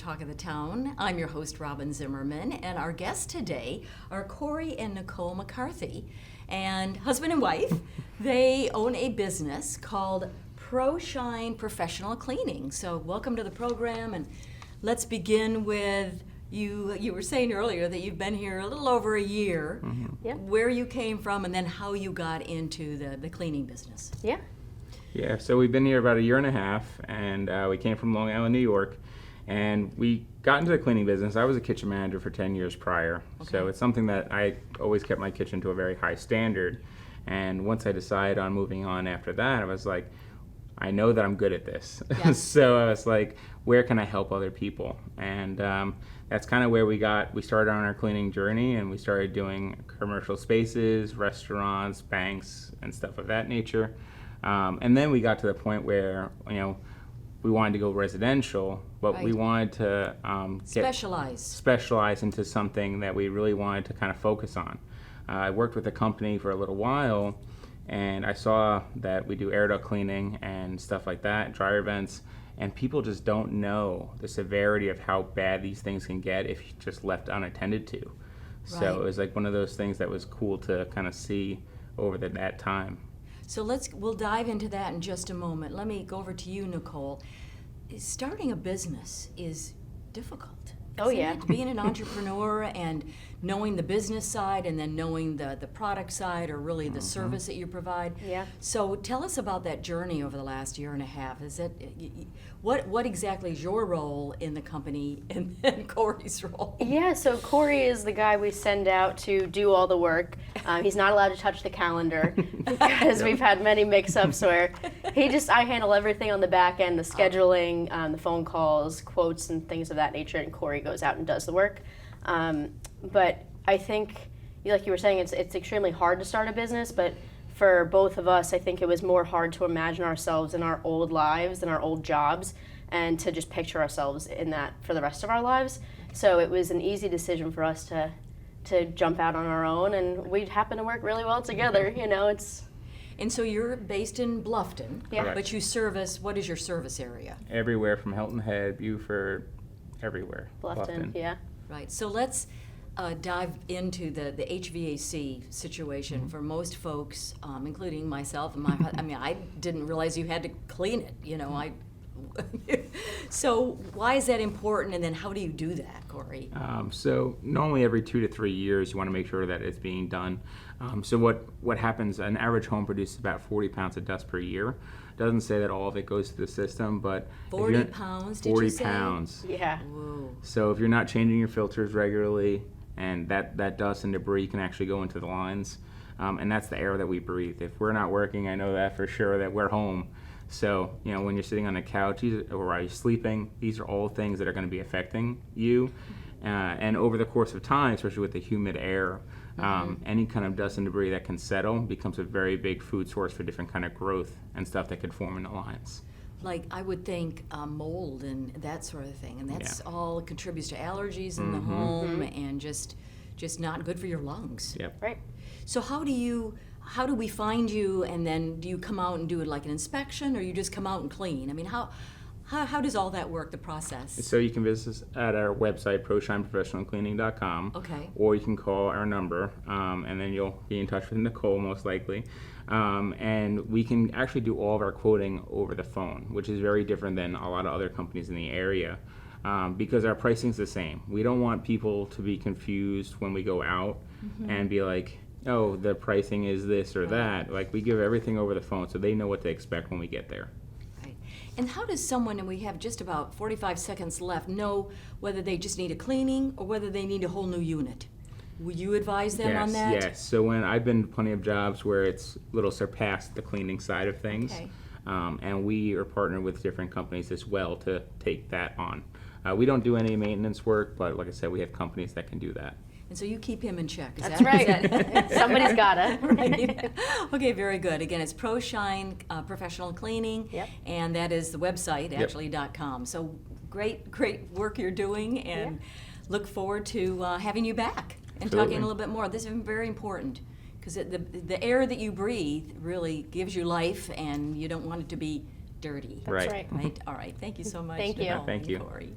Talk of the Town. I'm your host, Robyn Zimmerman, and our guests today are Cory and Nicole McCarthy, and husband and wife. They own a business called ProShine Professional Cleaning. So welcome to the program, and let's begin with you. You were saying earlier that you've been here a little over a year. Mm-hmm. Yep. Where you came from, and then how you got into the cleaning business. Yeah. Yeah, so we've been here about a year and a half, and we came from Long Island, New York, and we got into the cleaning business. I was a kitchen manager for 10 years prior, so it's something that I always kept my kitchen to a very high standard, and once I decided on moving on after that, I was like, I know that I'm good at this. Yeah. So I was like, where can I help other people? And that's kind of where we started on our cleaning journey, and we started doing commercial spaces, restaurants, banks, and stuff of that nature. And then we got to the point where, we wanted to go residential, but we wanted to specialize into something that we really wanted to kind of focus on. I worked with a company for a little while, and I saw that we do air duct cleaning and stuff like that, dryer vents, and people just don't know the severity of how bad these things can get if just left unattended to. So it was like one of those things that was cool to kind of see over that time. So we'll dive into that in just a moment. Let me go over to you, Nicole. Starting a business is difficult. Oh, yeah. Being an entrepreneur and knowing the business side and then knowing the product side, or really the service that you provide. Yeah. So tell us about that journey over the last year and a half. What exactly is your role in the company, and then Cory's role? Yeah, so Cory is the guy we send out to do all the work. He's not allowed to touch the calendar because we've had many mix-ups where I handle everything on the back end, the scheduling, the phone calls, quotes, and things of that nature, and Cory goes out and does the work. But I think, like you were saying, it's extremely hard to start a business, but for both of us, I think it was more hard to imagine ourselves in our old lives and our old jobs, and to just picture ourselves in that for the rest of our lives. So it was an easy decision for us to jump out on our own, and we happen to work really well together. And so you're based in Bluffton, Yeah. but you service, what is your service area? Everywhere from Hilton Head, Beaufort, everywhere. Bluffton, yeah. Right, so let's dive into the HVAC situation for most folks, including myself and I didn't realize you had to clean it, So why is that important, and then how do you do that, Cory? So normally every 2 to 3 years you want to make sure that it's being done. So what happens, an average home produces about 40 pounds of dust per year. Doesn't say that all of it goes to the system, but 40 pounds, did you say? 40 pounds. Yeah. Whoa. So if you're not changing your filters regularly, and that dust and debris can actually go into the lines, and that's the air that we breathe. If we're not working, I know that for sure that we're home. So, when you're sitting on a couch or while you're sleeping, these are all things that are going to be affecting you. And over the course of time, especially with the humid air, any kind of dust and debris that can settle becomes a very big food source for different kind of growth and stuff that could form in the lines. Like I would think mold and that sort of thing, and that's all contributes to allergies in the home, and just not good for your lungs. Yep. Right. So how do we find you, and then do you come out and do it like an inspection, or you just come out and clean? I mean, how does all that work, the process? So you can visit us at our website, ProShineProfessionalCleaning.com. Okay. Or you can call our number, and then you'll be in touch with Nicole most likely. And we can actually do all of our quoting over the phone, which is very different than a lot of other companies in the area, because our pricing's the same. We don't want people to be confused when we go out and be like, oh, the pricing is this or that. Like, we give everything over the phone so they know what to expect when we get there. Right. And how does someone, and we have just about 45 seconds left, know whether they just need a cleaning or whether they need a whole new unit? Will you advise them on that? Yes. So I've been to plenty of jobs where it's a little surpassed the cleaning side of things. Okay. And we are partnered with different companies as well to take that on. We don't do any maintenance work, but like I said, we have companies that can do that. And so you keep him in check. That's right. Somebody's gotta. Right. Okay, very good. Again, it's ProShine Professional Cleaning, and that is the website, actually, .com. So great work you're doing, and look forward to having you back and talking a little bit more. This is very important, because the air that you breathe really gives you life, and you don't want it to be dirty. That's right. Right? All right. Thank you so much. Thank you. Nicole Thank and you. Cory.